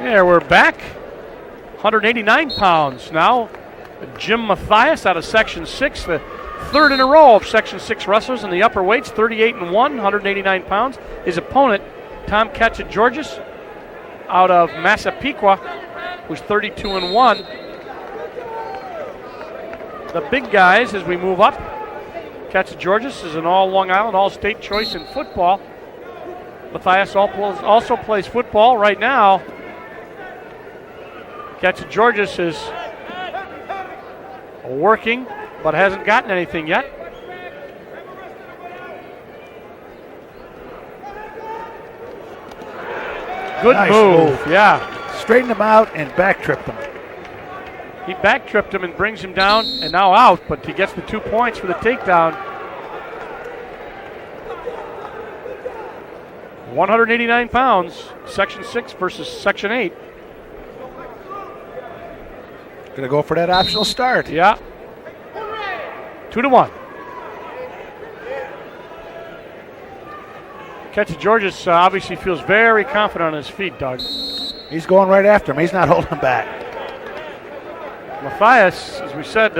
Yeah, we're back. 189 pounds now. Jim Mathias out of Section 6, the third in a row of Section 6 wrestlers in the upper weights, 38-1, 189 pounds. His opponent, Tom Katsageorgis, out of Massapequa, who's 32-1. The big guys as we move up. Katsageorgis is an all Long Island, all-state choice in football. Mathias also plays football right now. Katsageorgis is working, but hasn't gotten anything yet. Good nice move, yeah. Straightened him out and back tripped him. He back tripped him and brings him down and now out, but he gets the 2 points for the takedown. 189 pounds, Section 6 versus Section 8. Gonna go for that optional start. Yeah. 2-1. Katsageorgis obviously feels very confident on his feet, Doug. He's going right after him. He's not holding back. Mathias, as we said,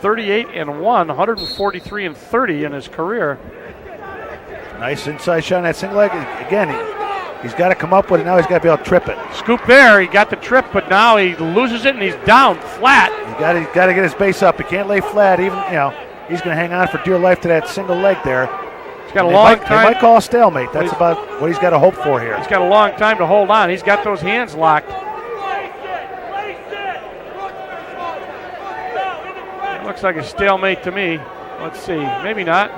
38-1, 143-30 in his career. Nice inside shot on that single leg. Again, he's got to come up with it. Now he's got to be able to trip it. Scoop there. He got the trip, but now he loses it and he's down flat. He's got to get his base up. He can't lay flat. Even he's going to hang on for dear life to that single leg there. He's got a long time. They might call a stalemate. That's about what he's got to hope for here. He's got a long time to hold on. He's got those hands locked. It looks like a stalemate to me. Let's see. Maybe not.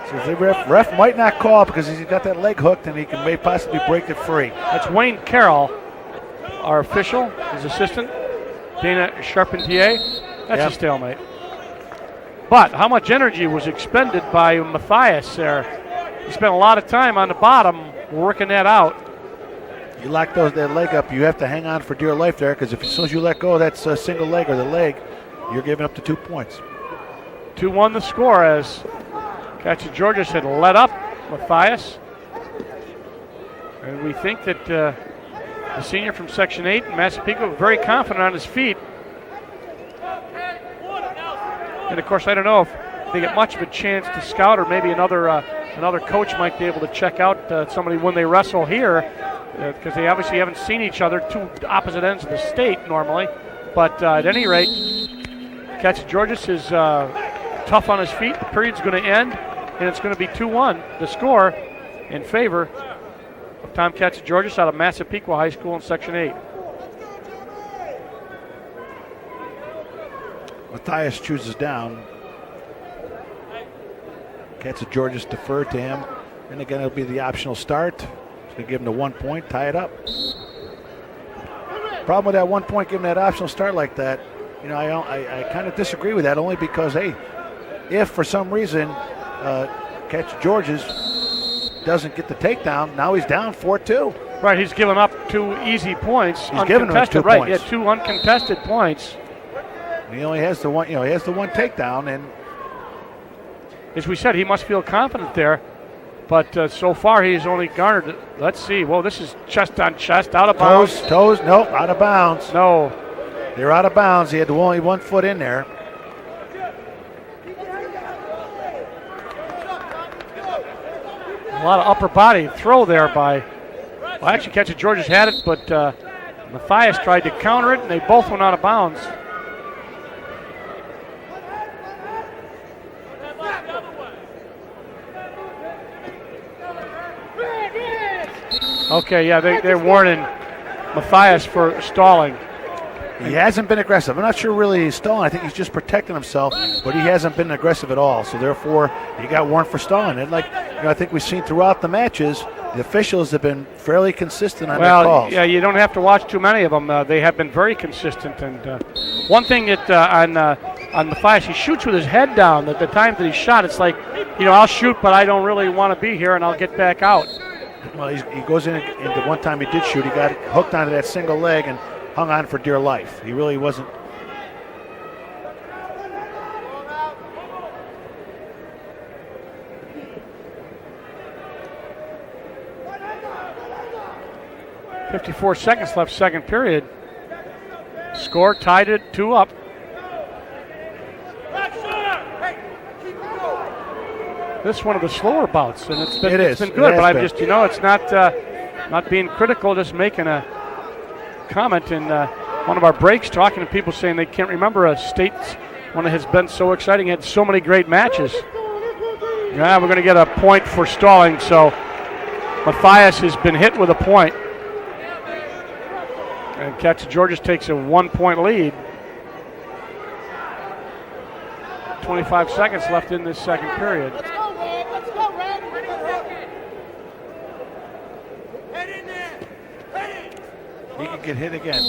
So the ref might not call because he's got that leg hooked and he may possibly break it free. That's Wayne Carroll, our official, his assistant, Dana Charpentier. That's a stalemate. But how much energy was expended by Mathias there? He spent a lot of time on the bottom working that out. You lock that leg up, you have to hang on for dear life there because as soon as you let go of that single leg or the leg, you're giving up the 2 points. 2-1 the score as Katsageorgis had let up Mathias. And we think that the senior from Section 8 in Massapequa very confident on his feet. And of course, I don't know if they get much of a chance to scout, or maybe another coach might be able to check out somebody when they wrestle here, because they obviously haven't seen each other, two opposite ends of the state normally. But at any rate, Katsageorgis is tough on his feet. The period's going to end, and it's going to be 2-1, the score in favor of Tom Katsageorgis out of Massapequa High School in Section 8. Mathias chooses down. Katsageorgis deferred to him. And again, it'll be the optional start. It's going to give him the 1 point, tie it up. Problem with that 1 point, giving that optional start like that, I kind of disagree with that, only because, hey, if for some reason Katsageorgis doesn't get the takedown, now he's down 4-2. Right, he's given up 2 easy points. He's given him 2 right, points. Yeah, 2 uncontested points. He only has the one, he has the one takedown, and as we said, he must feel confident there. But so far, he's only garnered. Let's see. Well, this is chest on chest, out of bounds. Toes. Nope, out of bounds. No, they're out of bounds. He had only 1 foot in there. A lot of upper body throw there by. Well, actually, Katsageorgis had it, but Mathias tried to counter it, and they both went out of bounds. Okay, yeah, they're warning Mathias for stalling. He hasn't been aggressive. I'm not sure really he's stalling. I think he's just protecting himself, but he hasn't been aggressive at all. So therefore, he got warned for stalling. And I think we've seen throughout the matches, the officials have been fairly consistent on their calls. Yeah, you don't have to watch too many of them. They have been very consistent. And one thing that on Mathias, he shoots with his head down. At the time that he shot, it's like, I'll shoot, but I don't really want to be here, and I'll get back out. Well, he goes in, and the one time he did shoot, he got hooked onto that single leg and hung on for dear life. He really wasn't. 54 seconds left, second period. Score tied it 2 up. This is one of the slower bouts, and it's been good. But I'm just, it's not being critical, just making a comment in one of our breaks, talking to people saying they can't remember a state when it has been so exciting, had so many great matches. Yeah, we're going to get a point for stalling, so Matthias has been hit with a point. And Katsageorgis takes a 1-point lead. 25 seconds left in this second period. Let's go, Red. Let's go, Red. Head in there. He could get hit again.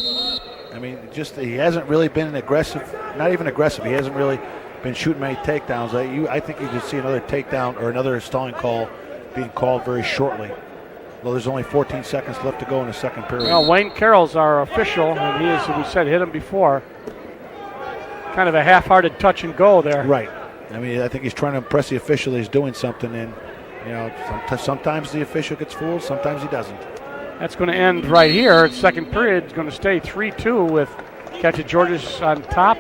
I mean, he hasn't really been aggressive, not even aggressive. He hasn't really been shooting many takedowns. I think you could see another takedown or another stalling call being called very shortly. Well, there's only 14 seconds left to go in the second period. Well, Wayne Carroll's our official, and he is, as we said, hit him before. Kind of a half-hearted touch and go there. Right. I mean, I think he's trying to impress the official that he's doing something, and sometimes the official gets fooled, sometimes he doesn't. That's going to end right here. Second period is going to stay 3-2 with Katsageorgis on top.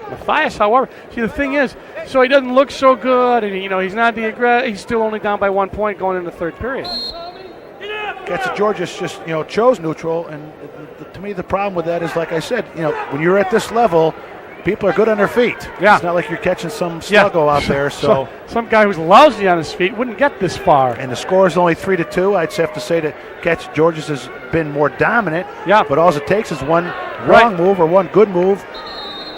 Matthias, however, see the thing is, so he doesn't look so good, and he's not he's still only down by 1 point going into the third period. Katsageorgis just chose neutral, and to me the problem with that is, like I said, when you're at this level, people are good on their feet. Yeah. It's not like you're catching some sluggo out there. So some guy who's lousy on his feet wouldn't get this far. And the score is only 3-2. I'd have to say that Katsageorgis has been more dominant. Yeah. But all it takes is one wrong move or one good move,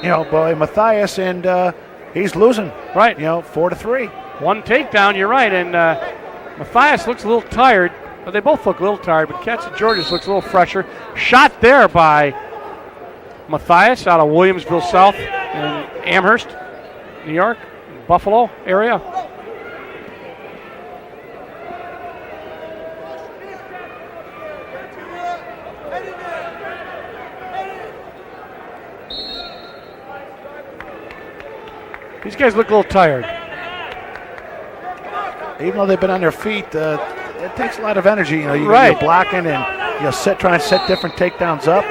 by Matthias, and he's losing. Right. 4-3. One takedown. You're right. And Matthias looks a little tired. But they both look a little tired. But Katsageorgis looks a little fresher. Shot there by Matthias out of Williamsville South in Amherst, New York, Buffalo area. These guys look a little tired. Even though they've been on their feet, it takes a lot of energy. You're blocking and trying to set different takedowns up.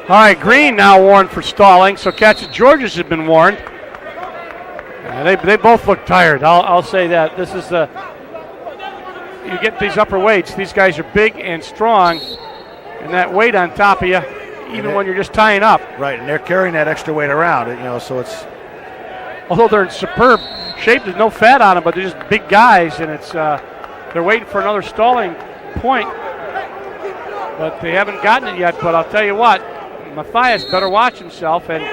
All right, green now warned for stalling, so Katsageorgis has been warned. They both look tired. I'll say that. This is you get these upper weights. These guys are big and strong, and that weight on top of you, even when you're just tying up. Right, and they're carrying that extra weight around. So it's. Although they're in superb shape, there's no fat on them, but they're just big guys, and it's they're waiting for another stalling point, but they haven't gotten it yet. But I'll tell you what. Matthias better watch himself, and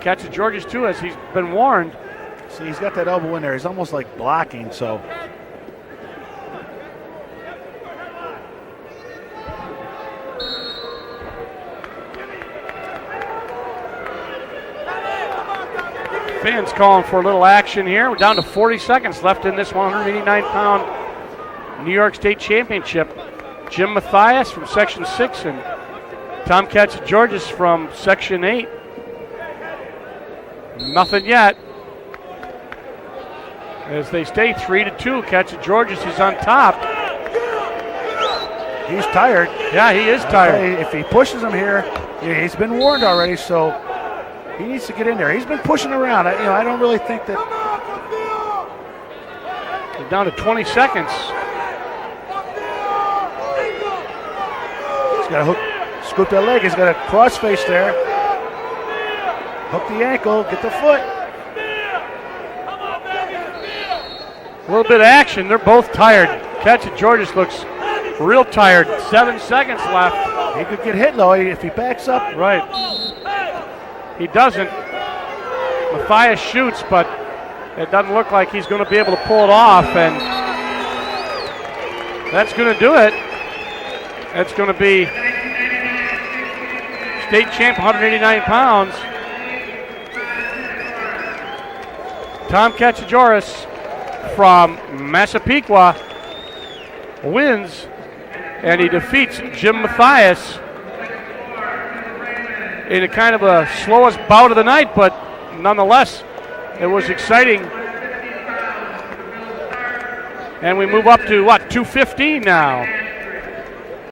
Katsageorgis too, as he's been warned. See, he's got that elbow in there. He's almost like blocking, so. Fans calling for a little action here. We're down to 40 seconds left in this 189-pound New York State Championship. Jim Matthias from Section 6 and Tom Katsageorgis from Section 8. Nothing yet. As they stay 3-2, Katsageorgis is on top. He's tired. Yeah, he is tired. If he pushes him here, he's been warned already, so he needs to get in there. He's been pushing around. I don't really think that. They're down to 20 seconds. He's got to hook. Scoop that leg. He's got a cross face there. Hook the ankle. Get the foot. A little bit of action. They're both tired. Katsageorgis looks real tired. 7 seconds left. He could get hit, though, if he backs up. Right. He doesn't. Matthias shoots, but it doesn't look like he's going to be able to pull it off, and that's going to do it. That's going to be state champ, 189 pounds. Tom Katsageorgis from Massapequa wins, and he defeats Jim Matthias in a kind of a slowest bout of the night, but nonetheless, it was exciting. And we move up to, 2:15 now.